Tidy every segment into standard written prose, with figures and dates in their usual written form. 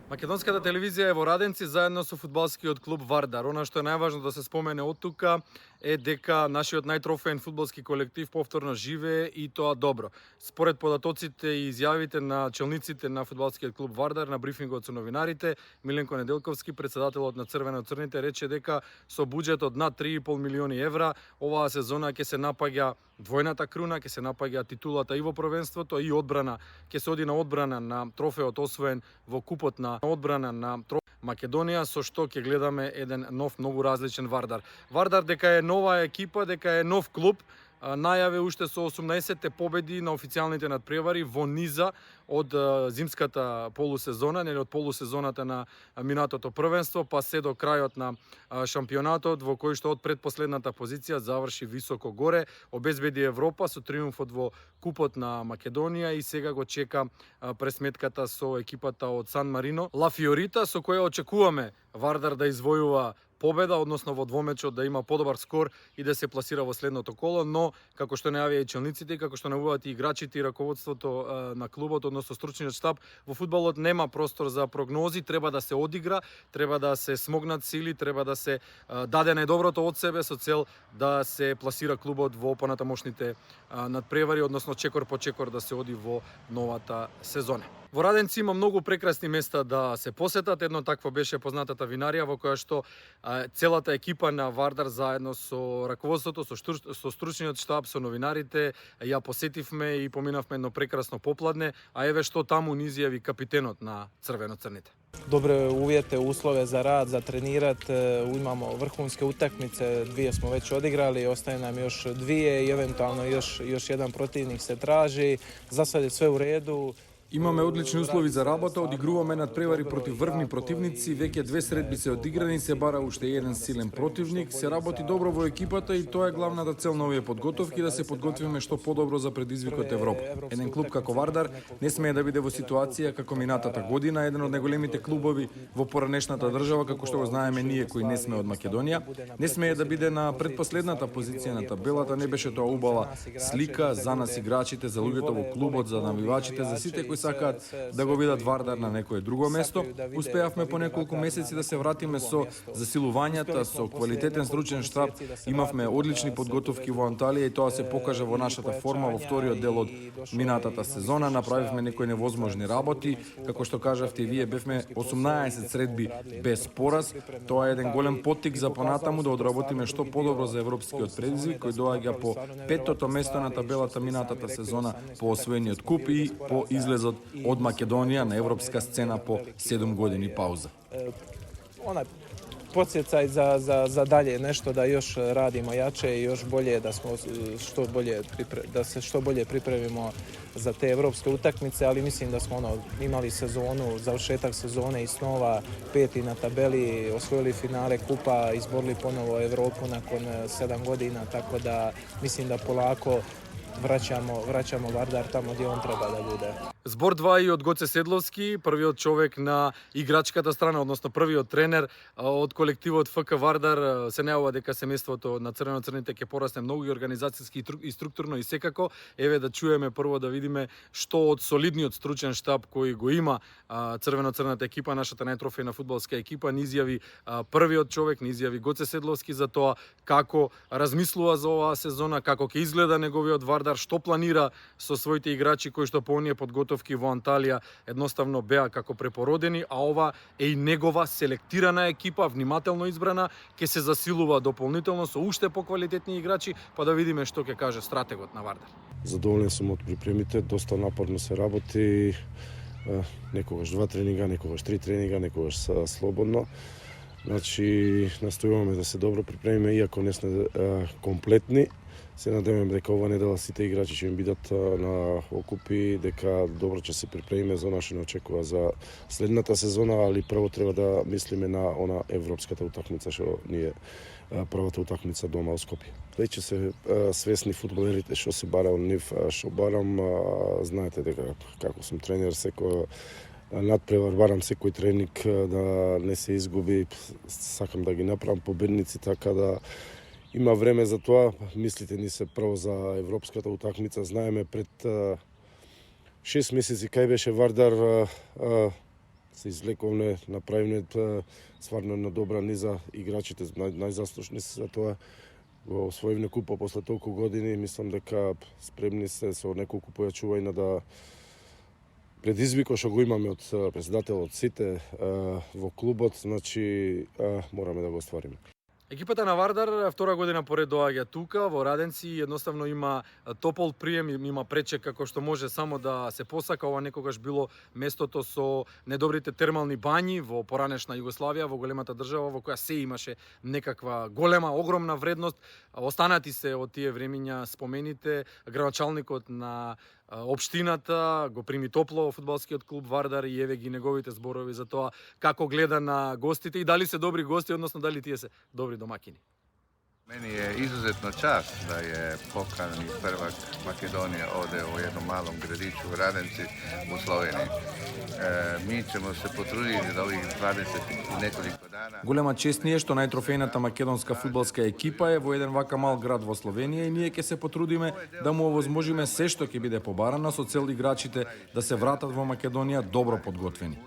Македонската телевизија е во Раденци заедно со фудбалскиот клуб Вардар. Она што е најважно да се спомене од тука е дека нашиот најтрофеен фудбалски колектив повторно живее и тоа добро. Според податоците и изјавите на челниците на фудбалскиот клуб Вардар на брифингот со новинарите, Миленко Неделковски, председателот на Црвено-црните, рече дека со буџет од над 3,5 милиони евра оваа сезона ќе се напаѓа двојната круна, ќе се напаѓа титулата и во првенството и одбрана, ќе се оди на одбрана на трофеот освоен во купот на одбрана на Македонија, со што ќе гледаме еден нов, многу различен Вардар. Вардар дека е нова екипа, дека е нов клуб, најаве уште со 18-те победи на официјалните надпревари во низа од зимската полусезона, нели од полусезоната на минатото првенство, па се до крајот на шампионатот, во кој што од предпоследната позиција заврши високо горе, обезбеди Европа со триумфот во Купот на Македонија и сега го чека пресметката со екипата од Сан Марино Ла Фиорита, со која очекуваме Вардар да извојува победа, односно во двомечот да има подобар скор и да се пласира во следното коло, но како што најавија и челниците, и како што најавуваат и играчите и раководството на клубот, односно стручниот штаб, во фудбалот нема простор за прогнози, треба да се одигра, треба да се смогнат сили, треба да се даде најдоброто од себе со цел да се пласира клубот во понатамошните надпревари, односно чекор по чекор да се оди во новата сезона. Во Раденци има многу прекрасни места да се посетат. Едно такво беше познатата винарија во која што целата екипа на Вардар заедно со раководството, со стручниот штаб, со новинарите ја посетивме и поминавме едно прекрасно попладне, а еве што таму ни изјави капитенот на Црвено-црните. Dobre uvjete, uslove za rad, za trenirat, imamo vrhunske utakmice, 2 smo već odigrali, ostaje nam još 2 i eventualno još jedan protivnik se traži. Za sad je sve u redu. Имаме одлични услови за работа, одигруваме надпревари против врвни противници, веќе 2 средби се одиграни, се бара уште еден силен противник, се работи добро во екипата и тоа е главната цел на овие подготовки, да се подготвиме што подобро за предизвикот Европа. Еден клуб како Вардар не смее да биде во ситуација како минатата година, еден од најголемите клубови во поранешната држава, како што го знаеме ние кои не сме од Македонија, не смее да биде на предпоследната позиција на табелата, не беше тоа убава слика за нас играчите, за луѓето во клубот, за навивачите, за сите кои сакаат да го видат Вардар на некое друго место. Успеавме по неколку месеци да се вратиме со засилувањата, со квалитетен стручен штаб. Имавме одлични подготовки во Анталија и тоа се покажа во нашата форма во вториот дел од минатата сезона. Направивме некои невозможни работи. Како што кажавте и вие, бевме 18 средби без пораз. Тоа е еден голем поттик за понатаму да одработиме што подобро за европскиот предизвик кој доаѓа по 5-тото место на табелата минатата сезона по освоениот куп и по излезот од Македонија на европска сцена по 7 години пауза. Podsjecaj za dalje nešto da još radimo jače i još bolje da se što bolje pripremimo za te evropske utakmice, ali mislim da smo imali sezonu, završetak sezone i snova, 5. na tabeli, osvojili finale kupa, izborili ponovo Evropu nakon 7 godina, tako da mislim da polako vraćamo Vardar tamo gdje on treba da bude. Збор 2 и од Гоце Седловски, првиот човек на играчката страна, односно првиот тренер од колективот ФК Вардар, се најавува дека семејството на Црвено-црните ќе порасне многу и организацијски и структурно и секако. Еве да чуеме прво, да видиме што од солидниот стручен штаб кој го има Црвено-црната екипа, нашата најтрофејна фудбалска екипа, ни изјави првиот човек, ни изјави Гоце Седловски за тоа како размислува за оваа сезона, како ќе изгледа неговиот Вардар, што планира со своите играчи кои што по оние подготовки во Анталија едноставно беа како препородени, а ова е и негова селектирана екипа, внимателно избрана, ќе се засилува дополнително со уште поквалитетни играчи, па да видиме што ќе каже стратегот на Вардар. Задоволен сум од припремите, доста напорно се работи, некогаш 2 тренинга, некогаш 3 тренинга, некогаш слободно. Значи, настојуваме да се добро припремиме, иако не сме комплетни. Се надеваме дека ова недела сите играчи ќе им бидат на окупи, дека добро ќе се припремиме за нашето очекува за следната сезона, али прво треба да мислиме на она европската утакмица што ние првата утакмица дома во Скопје. Веќе се свесни фудбалерите што се бара од нив, што барам, знаете дека како сум тренер, секој надпревар барам секој тренинг да не се изгуби, сакам да ги направам победници, така да има време за тоа. Мислите ни се прво за европската утакмица. Знаеме пред 6 месеци кај беше Вардар се извлековме, направивме стварно една добра низа, играчите најзаслужни се за тоа. Го освоивме купа после толку години, мислам дека спремни се со неколку појачувања да предизвикот што го имаме од председателот сите во клубот, значи мораме да го оствариме. Екипата на Вардар втора година поред доаѓа тука во Раденци и едноставно има топол прием, има пречек како што може само да се посака. Ова некогаш било местото со недобрите термални бањи во поранешна Југославија, во големата држава во која се имаше некаква голема, огромна вредност. Останати се од тие времиња спомените. Градоначалникот на општината го прими топло фудбалскиот клуб Вардар и еве ги неговите зборови за тоа како гледа на гостите и дали се добри гости, односно дали тие се добри домакини. Meni je izuzetno čast da je pokani prvak Makedonije ovdje u jednom malom gradiću u Radenci u Sloveniji. Mi ćemo se potruditi da ovih 20 i nekoliko dana... Голема чест ни е што најтрофејната македонска фудбалска екипа е во еден вака мал град во Словенија и ние ќе се потрудиме да му овозможиме се што ќе биде побарано со цел играчите да се вратат во Македонија добро подготвени.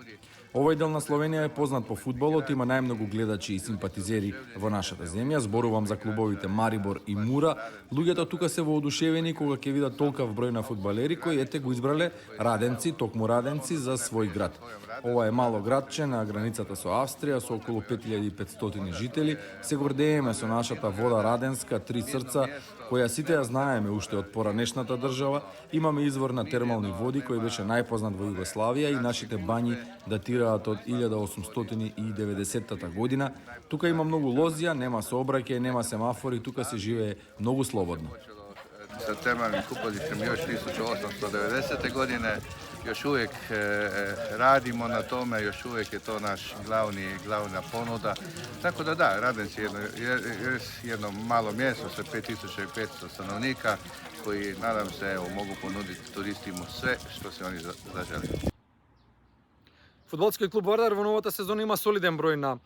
Овој дел на Словенија е познат по фудбалот, има најмногу гледачи и симпатизери во нашата земја. Зборувам за клубовите Марибор и Мура. Луѓето тука се воодушевени кога ќе видат толкав број на фудбалери кои ете го избрале Раденци, токму Раденци за свој град. Ова е мало градче на границата со Австрија со околу 5500 жители. Се гордееме со нашата вода Раденска, три срца, која сите ја знаеме уште од поранешната држава. Имаме извор на термални води кој беше најпознат во Југославија и нашите бањи датираат од 1890 година. Тука има многу лозија, нема сообраќај, нема семафори, тука се живее многу слободно. Sa termalnim kupalištem još 1890. godine. Još uvijek radimo na tome, još uvijek je to naš glavna ponuda. Tako da, Radenci je jedno malo mjesto sa 5500 stanovnika koji, nadam se, mogu ponuditi turistima sve što se oni zažele. Фудбалскиот клуб Вардар во новата сезона има солиден број на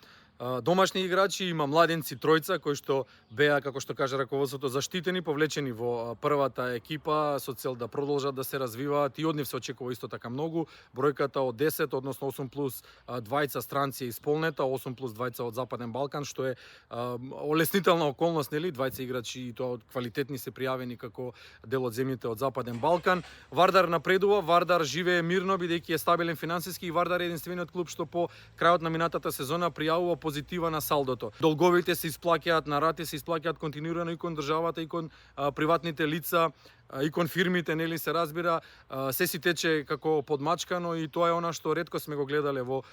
домашни играчи, има младенци тројца кои што беа, како што каже раководството, заштитени, повлечени во првата екипа со цел да продолжат да се развиваат и од нив се очекува исто така многу. Бројката од 10, односно 8 плюс 2 странци е исполнета, 8 плюс 2 од Западен Балкан, што е олеснителна околност, нели? 2 играчи и тоа квалитетни се пријавени како дел од земјите од Западен Балкан. Вардар напредува, Вардар живее мирно бидејќи е стабилен финансиски и Вардар е единствениот клуб што по крајот на минатата сезона пријавува позитива на салдото. Долговите се исплаќаат на рати, се исплаќаат континуирано и кон државата и кон приватните лица и кон фирмите, нели се разбира, се си тече како подмачкано и тоа е она што ретко сме го гледале во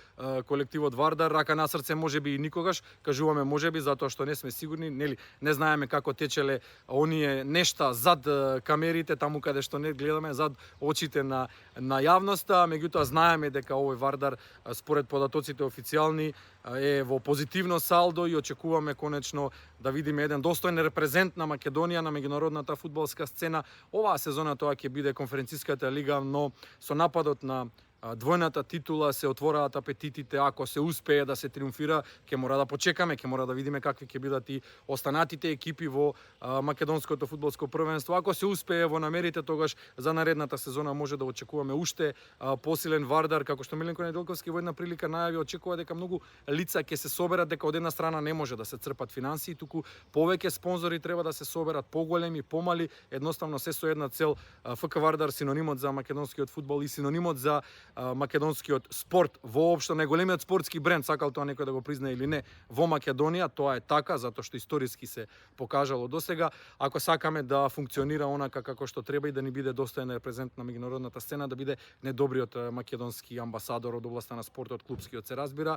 колективот Вардар. Рака на срце можеби и никогаш, кажуваме можеби затоа што не сме сигурни, нели не знаеме како течеле оние нешта зад камерите, таму каде што не гледаме, зад очите на јавноста, меѓутоа знаеме дека овој Вардар според податоците официјални е во позитивно салдо и очекуваме конечно да видиме еден достоен репрезент на Македонија на меѓународната фудбалска сцена. Оваа сезона тоа ќе биде конференциската лига, но со нападот на двојната титула се отвораат апетитите. Ако се успее да се триумфира, ќе мора да почекаме, ќе мора да видиме какви ќе бидат и останатите екипи во македонското фудбалско првенство. Ако се успее во намерите, тогаш за наредната сезона може да очекуваме уште посилен Вардар, како што Миленко Неделковски во една прилика најави, очекува дека многу лица ќе се соберат, дека од една страна не може да се црпат финансии, туку повеќе спонзори треба да се соберат, поголеми, помали, едноставно се со една цел. ФК Вардар синонимот за македонскиот фудбал и синонимот за македонскиот спорт, воопшто најголемиот спортски бренд, сакал тоа некој да го призна или не, во Македонија. Тоа е така, затоа што историски се покажало досега. Ако сакаме да функционира онака како што треба и да ни биде достоен репрезент на меѓународната сцена, да биде недобриот македонски амбасадор од областа на спортот, клубскиот се разбира,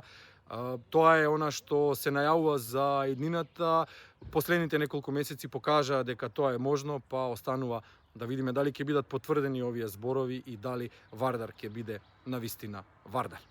тоа е она што се најавува за еднината. Последните неколку месеци покажаа дека тоа е можно, па останува да видиме дали ќе бидат потврдени овие зборови и дали Вардар ќе биде навистина Вардар.